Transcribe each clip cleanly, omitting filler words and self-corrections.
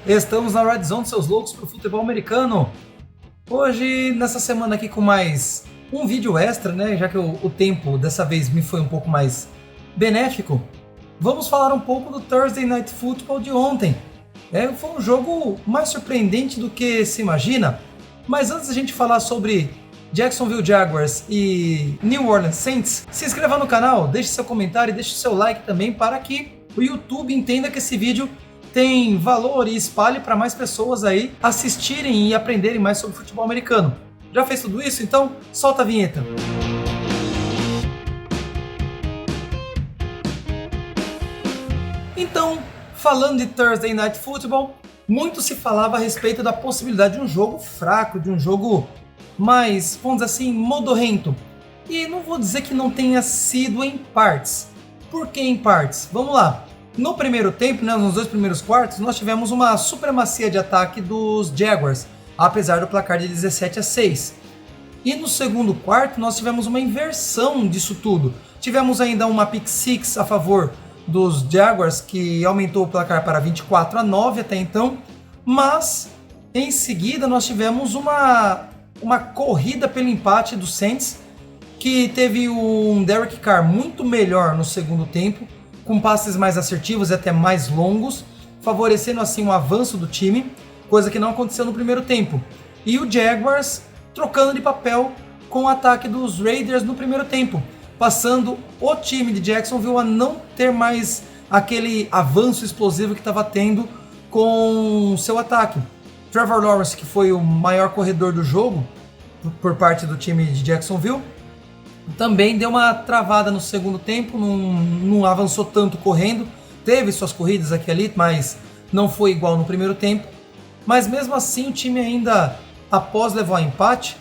Estamos na Red Zone, seus loucos pro futebol americano. Hoje, nessa semana aqui com mais um vídeo extra, né? Já que o tempo dessa vez me foi um pouco mais benéfico, vamos falar um pouco do Thursday Night Football de ontem. Foi um jogo mais surpreendente do que se imagina, mas antes da gente falar sobre Jacksonville Jaguars e New Orleans Saints, se inscreva no canal, deixe seu comentário e deixe seu like também para que o YouTube entenda que esse vídeo tem valor e espalhe para mais pessoas aí assistirem e aprenderem mais sobre futebol americano. Já fez tudo isso? Então solta a vinheta. Então, falando de Thursday Night Football, muito se falava a respeito da possibilidade de um jogo fraco, de um jogo mais, vamos dizer assim, modorrento. E não vou dizer que não tenha sido em partes. Por que em partes? Vamos lá. No primeiro tempo, né, nos dois primeiros quartos, nós tivemos uma supremacia de ataque dos Jaguars, apesar do placar de 17-6. E no segundo quarto, nós tivemos uma inversão disso tudo. Tivemos ainda uma pick six a favor dos Jaguars, que aumentou o placar para 24-9 até então, mas em seguida nós tivemos uma corrida pelo empate do Saints, que teve um Derek Carr muito melhor no segundo tempo, com passes mais assertivos e até mais longos, favorecendo assim um avanço do time, coisa que não aconteceu no primeiro tempo. E o Jaguars trocando de papel com o ataque dos Raiders no primeiro tempo, passando o time de Jacksonville a não ter mais aquele avanço explosivo que estava tendo com seu ataque. Trevor Lawrence, que foi o maior corredor do jogo por parte do time de Jacksonville, também deu uma travada no segundo tempo, não avançou tanto correndo, teve suas corridas aqui e ali, mas não foi igual no primeiro tempo. Mas mesmo assim o time ainda, após levar o empate,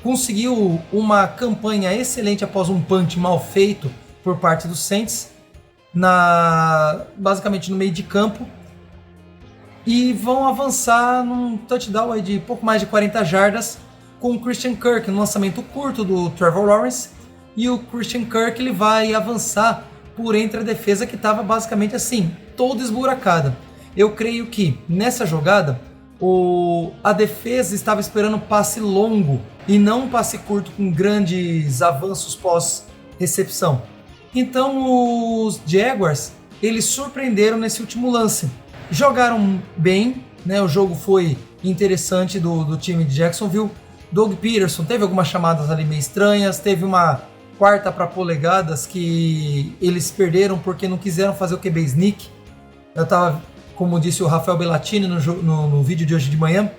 conseguiu uma campanha excelente após um punch mal feito por parte dos Saints, basicamente no meio de campo, e vão avançar num touchdown aí de pouco mais de 40 jardas com o Christian Kirk, no lançamento curto do Trevor Lawrence. E o Christian Kirk ele vai avançar por entre a defesa que estava basicamente assim, toda esburacada. Eu creio que nessa jogada a defesa estava esperando um passe longo e não um passe curto com grandes avanços pós-recepção. Então os Jaguars eles surpreenderam nesse último lance. Jogaram bem, né? O jogo foi interessante do time de Jacksonville. Doug Peterson teve algumas chamadas ali meio estranhas, teve uma quarta para polegadas que eles perderam porque não quiseram fazer o QB sneak. Eu tava, como disse o Rafael Bellatini no vídeo de hoje de manhã,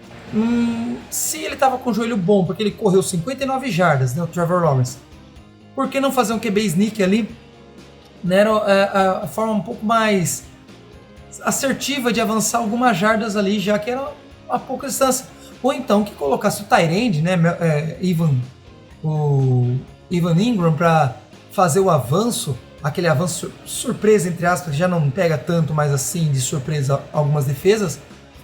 se ele tava com o joelho bom, porque ele correu 59 jardas, né, o Trevor Lawrence, por que não fazer um QB sneak ali? Né, era a forma um pouco mais assertiva de avançar algumas jardas ali, já que era a pouca distância. Ou então que colocasse o tight end, né, Evan Ingram, para fazer o avanço, aquele avanço surpresa, entre aspas, que já não pega tanto mais assim de surpresa algumas defesas,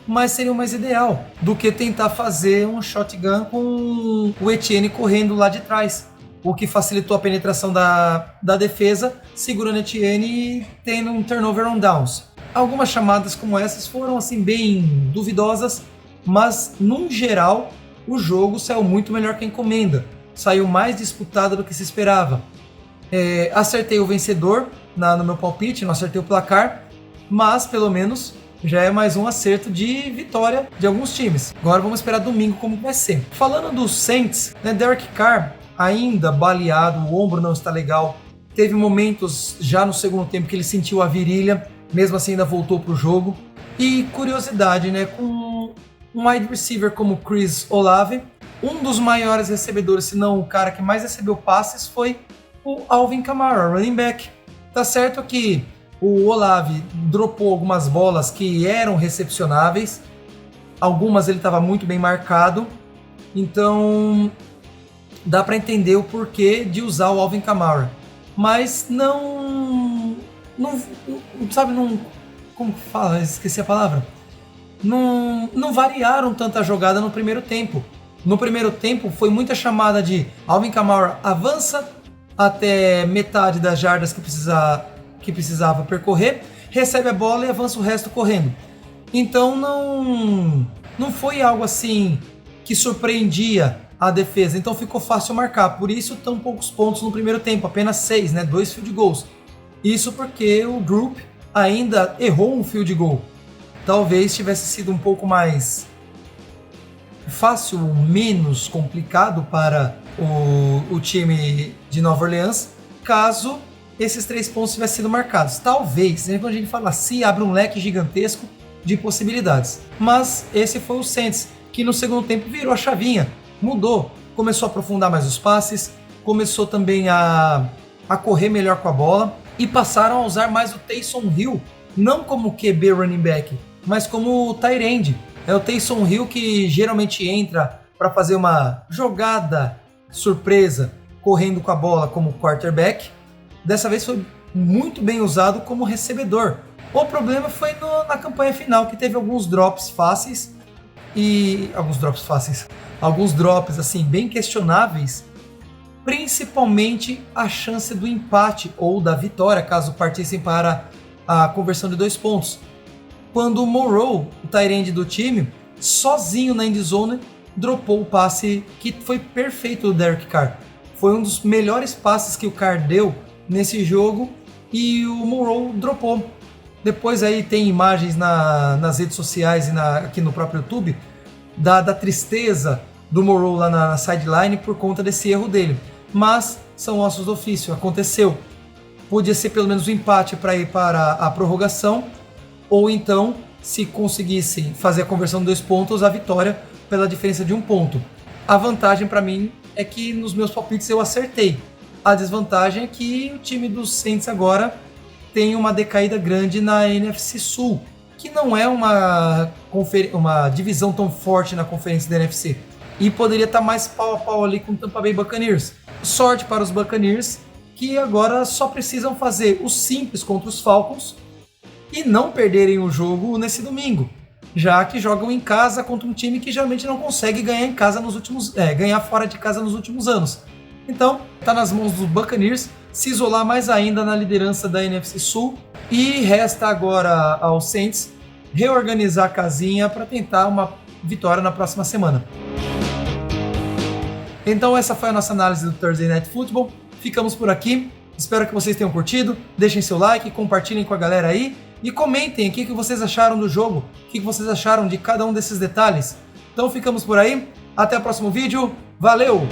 mas seria o mais ideal do que tentar fazer um shotgun com o Etienne correndo lá de trás, o que facilitou a penetração da defesa, segurando o Etienne e tendo um turnover on downs. Algumas chamadas como essas foram assim bem duvidosas, mas num geral o jogo saiu muito melhor que a encomenda. Saiu mais disputado do que se esperava. Acertei o vencedor no meu palpite, não acertei o placar, mas pelo menos já é mais um acerto de vitória de alguns times. Agora vamos esperar domingo como vai ser. Falando dos Saints, né, Derek Carr ainda baleado, o ombro não está legal. Teve momentos já no segundo tempo que ele sentiu a virilha, mesmo assim ainda voltou para o jogo. E curiosidade, né, com um wide receiver como Chris Olave, um dos maiores recebedores, se não o cara que mais recebeu passes, foi o Alvin Kamara, running back. Tá certo que o Olave dropou algumas bolas que eram recepcionáveis, algumas ele estava muito bem marcado, então dá para entender o porquê de usar o Alvin Kamara. Mas não como fala? Esqueci a palavra. Não variaram tanta jogada no primeiro tempo. No primeiro tempo foi muita chamada de Alvin Kamara avança até metade das jardas que precisava percorrer, recebe a bola e avança o resto correndo. Então não foi algo assim que surpreendia a defesa, então ficou fácil marcar. Por isso tão poucos pontos no primeiro tempo, apenas 6, né? 2 field goals. Isso porque o Group ainda errou um field goal. Talvez tivesse sido um pouco mais fácil, menos complicado para o time de Nova Orleans, caso esses 3 pontos tivessem sido marcados. Talvez, sempre quando a gente fala assim, abre um leque gigantesco de possibilidades. Mas esse foi o Saints, que no segundo tempo virou a chavinha, mudou, começou a aprofundar mais os passes, começou também a correr melhor com a bola e passaram a usar mais o Taysom Hill, não como QB running back, mas como tight end. É o Taysom Hill que geralmente entra para fazer uma jogada surpresa, correndo com a bola como quarterback. Dessa vez foi muito bem usado como recebedor. O problema foi na campanha final, que teve alguns drops fáceis e alguns drops assim bem questionáveis, principalmente a chance do empate ou da vitória caso partissem para a conversão de 2 pontos. Quando o Moreau, o tight end do time, sozinho na endzone, dropou o passe que foi perfeito do Derek Carr. Foi um dos melhores passes que o Carr deu nesse jogo e o Moreau dropou. Depois aí tem imagens nas redes sociais e aqui no próprio YouTube da tristeza do Moreau lá na sideline por conta desse erro dele. Mas são ossos do ofício, aconteceu. Podia ser pelo menos um empate para ir para a prorrogação, ou então, se conseguissem fazer a conversão de 2 pontos, a vitória pela diferença de 1 ponto. A vantagem para mim é que nos meus palpites eu acertei. A desvantagem é que o time dos Saints agora tem uma decaída grande na NFC Sul, que não é uma divisão tão forte na conferência da NFC. E poderia estar mais pau a pau ali com o Tampa Bay Buccaneers. Sorte para os Buccaneers, que agora só precisam fazer o simples contra os Falcons e não perderem o jogo nesse domingo, já que jogam em casa contra um time que geralmente não consegue ganhar em casa ganhar fora de casa nos últimos anos. Então, está nas mãos dos Buccaneers se isolar mais ainda na liderança da NFC Sul e resta agora aos Saints reorganizar a casinha para tentar uma vitória na próxima semana. Então essa foi a nossa análise do Thursday Night Football. Ficamos por aqui. Espero que vocês tenham curtido. Deixem seu like, compartilhem com a galera aí e comentem o que vocês acharam do jogo, o que vocês acharam de cada um desses detalhes. Então ficamos por aí. Até o próximo vídeo. Valeu!